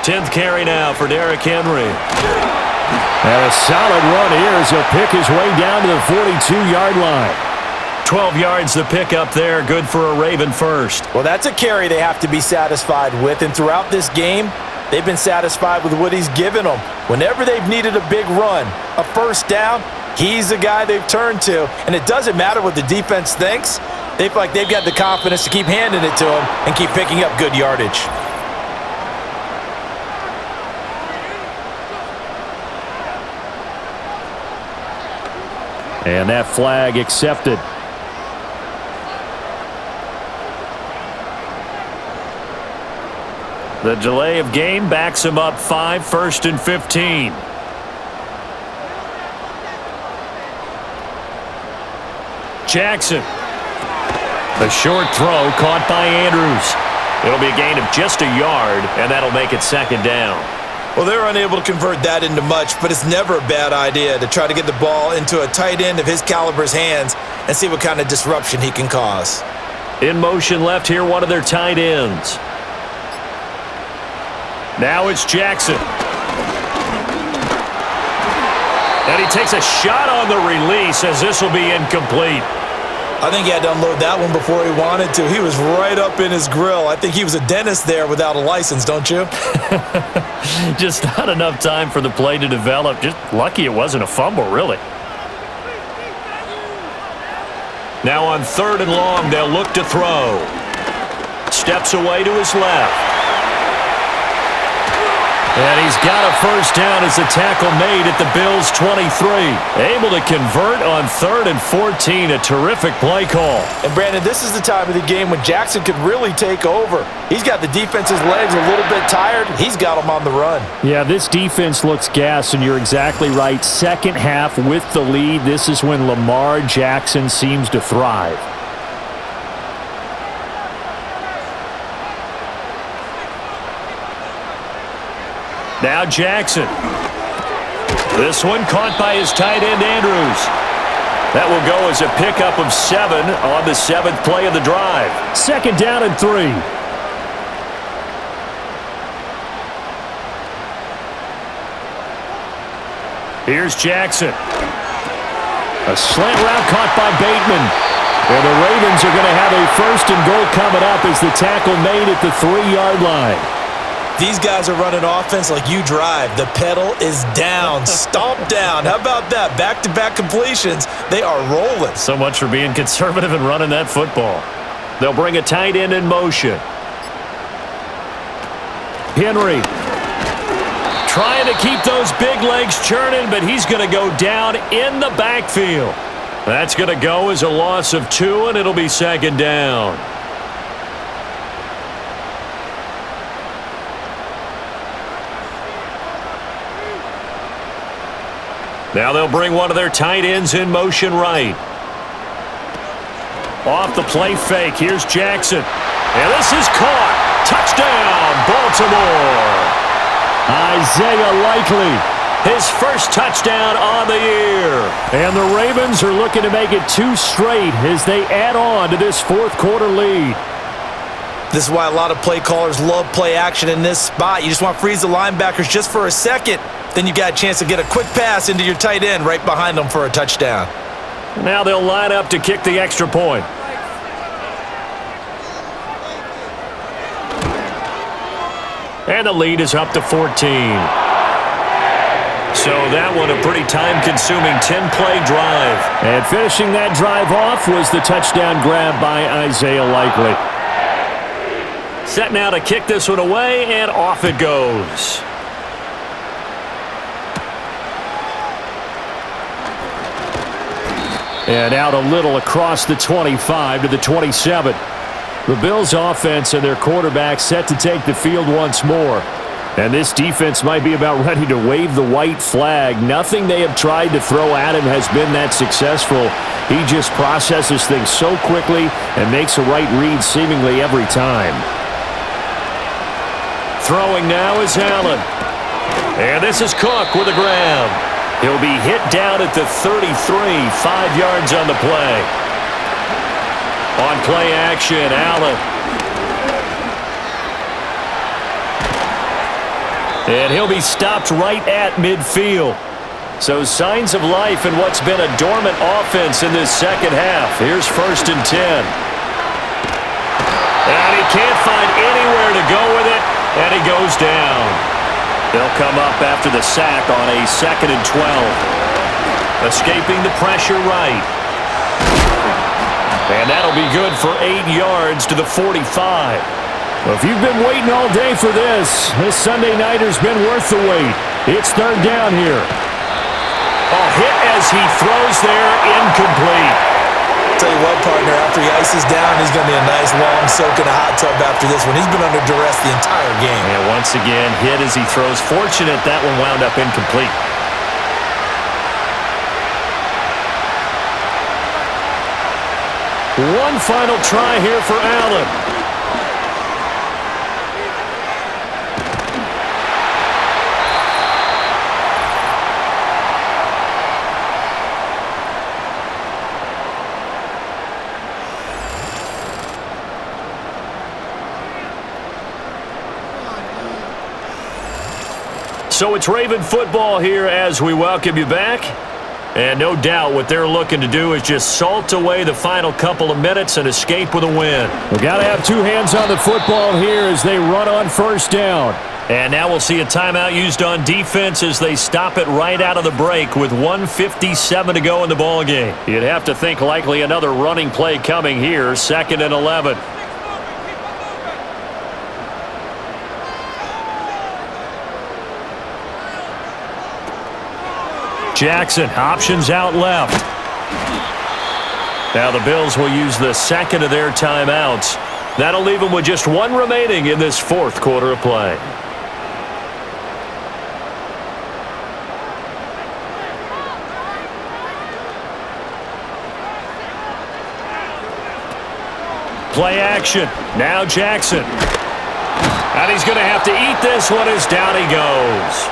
Tenth carry now for Derrick Henry. And a solid run here as he'll pick his way down to the 42-yard line. 12 yards to pick up there. Good for a Raven first. Well, that's a carry they have to be satisfied with. And throughout this game, they've been satisfied with what he's given them. Whenever they've needed a big run, a first down, he's the guy they've turned to. And it doesn't matter what the defense thinks. They feel like they've got the confidence to keep handing it to him and keep picking up good yardage. And that flag accepted. The delay of game backs him up 5, 1st and 15. Jackson. A short throw caught by Andrews. It'll be a gain of just a yard, and that'll make it second down. Well, they were unable to convert that into much, but it's never a bad idea to try to get the ball into a tight end of his caliber's hands and see what kind of disruption he can cause. In motion left here, one of their tight ends. Now it's Jackson. And he takes a shot on the release as this will be incomplete. I think he had to unload that one before he wanted to. He was right up in his grill. I think he was a dentist there without a license, don't you? Just not enough time for the play to develop. Just lucky it wasn't a fumble, really. Now on 3rd and long, they'll look to throw. Steps away to his left. And he's got a first down as the tackle made at the Bills' 23. Able to convert on 3rd and 14. A terrific play call. And, Brandon, this is the time of the game when Jackson could really take over. He's got the defense's legs a little bit tired. He's got them on the run. Yeah, this defense looks gassed, and you're exactly right. Second half with the lead, this is when Lamar Jackson seems to thrive. Now Jackson. This one caught by his tight end, Andrews. That will go as a pickup of 7 on the 7th play of the drive. Second down and 3. Here's Jackson. A slant route caught by Bateman. And the Ravens are going to have a 1st and goal coming up as the tackle made at the 3-yard line. These guys are running offense like you drive. The pedal is down, stomp down. How about that? Back-to-back completions. They are rolling. So much for being conservative and running that football. They'll bring a tight end in motion. Henry. Trying to keep those big legs churning, but he's going to go down in the backfield. That's going to go as a loss of 2, and it'll be second down. Now they'll bring one of their tight ends in motion right. Off the play fake, here's Jackson. And this is caught. Touchdown, Baltimore. Isaiah Likely. His first touchdown on the year. And the Ravens are looking to make it 2 straight as they add on to this fourth quarter lead. This is why a lot of play callers love play action in this spot. You just want to freeze the linebackers just for a second. Then you got a chance to get a quick pass into your tight end right behind them for a touchdown. Now they'll line up to kick the extra point. And the lead is up to 14. So that one a pretty time-consuming 10-play drive. And finishing that drive off was the touchdown grab by Isaiah Likely. Set now to kick this one away, and off it goes. And out a little across the 25 to the 27. The Bills' offense and their quarterback set to take the field once more. And this defense might be about ready to wave the white flag. Nothing they have tried to throw at him has been that successful. He just processes things so quickly and makes a right read seemingly every time. Throwing now is Allen. And this is Cook with a grab. He'll be hit down at the 33, 5 yards on the play. On play action, Allen. And he'll be stopped right at midfield. So signs of life in what's been a dormant offense in this second half. Here's 1st and 10. And he can't find anywhere to go with it, and he goes down. They'll come up after the sack on a 2nd and 12. Escaping the pressure right. And that'll be good for 8 yards to the 45. Well, if you've been waiting all day for this Sunday nighter's been worth the wait. It's 3rd down here. A hit as he throws there, incomplete. Tell you what, partner, after he ices down, he's going to need a nice long soak in a hot tub after this one. He's been under duress the entire game. And once again, hit as he throws. Fortunate that one wound up incomplete. One final try here for Allen. So it's Raven football here as we welcome you back. And no doubt what they're looking to do is just salt away the final couple of minutes and escape with a win. We've got to have 2 hands on the football here as they run on 1st down. And now we'll see a timeout used on defense as they stop it right out of the break with 1:57 to go in the ballgame. You'd have to think likely another running play coming here, 2nd and 11. Jackson, options out left. Now the Bills will use the 2nd of their timeouts. That'll leave them with just 1 remaining in this 4th quarter of play. Play action. Now Jackson. And he's going to have to eat this one as down he goes.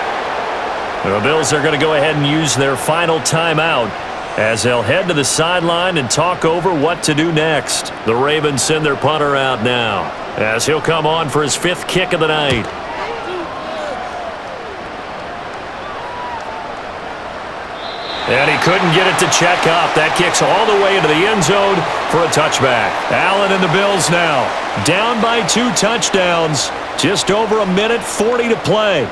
The Bills are going to go ahead and use their final timeout as they'll head to the sideline and talk over what to do next. The Ravens send their punter out now as he'll come on for his 5th kick of the night. And he couldn't get it to check up. That kicks all the way into the end zone for a touchback. Allen and the Bills now down by 2 touchdowns. Just over 1:40 to play.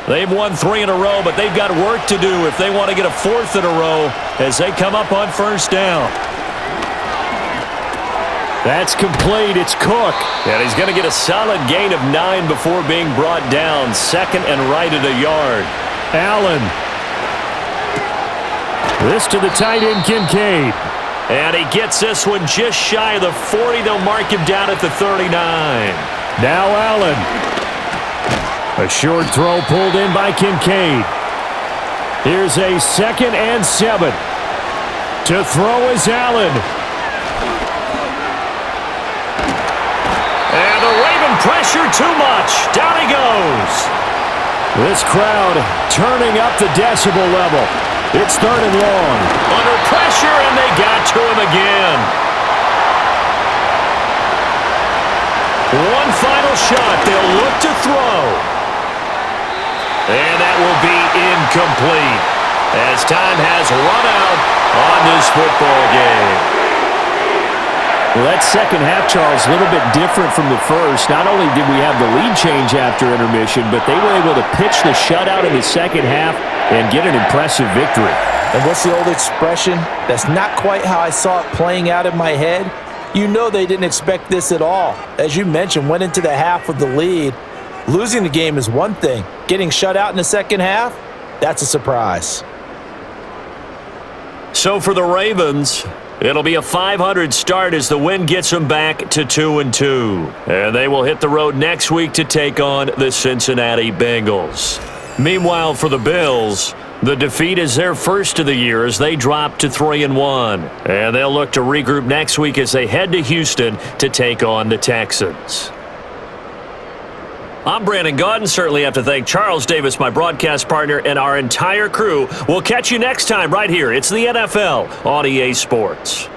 They've won 3 in a row, but they've got work to do if they want to get a 4th in a row as they come up on 1st down. That's complete. It's Cook. And he's going to get a solid gain of 9 before being brought down. 2nd and right at a yard. Allen. This to the tight end, Kincaid. And he gets this one just shy of the 40. They'll mark him down at the 39. Now Allen. A short throw pulled in by Kincaid. Here's a 2nd and 7. To throw is Allen. And the Raven pressure too much. Down he goes. This crowd turning up the decibel level. It's 3rd and long. Under pressure, and they got to him again. One final shot. They'll look to throw. And that will be incomplete as time has run out on this football game. Well, that second half, Charles, a little bit different from the first. Not only did we have the lead change after intermission, but they were able to pitch the shutout in the second half and get an impressive victory. And what's the old expression? That's not quite how I saw it playing out in my head. You know they didn't expect this at all. As you mentioned, went into the half with the lead. Losing the game is one thing. Getting shut out in the second half, that's a surprise. So for the Ravens, it'll be a .500 start as the win gets them back to 2-2. And they will hit the road next week to take on the Cincinnati Bengals. Meanwhile, for the Bills, the defeat is their first of the year as they drop to 3-1. And they'll look to regroup next week as they head to Houston to take on the Texans. I'm Brandon Gaudin. Certainly have to thank Charles Davis, my broadcast partner, and our entire crew. We'll catch you next time right here. It's the NFL on EA Sports.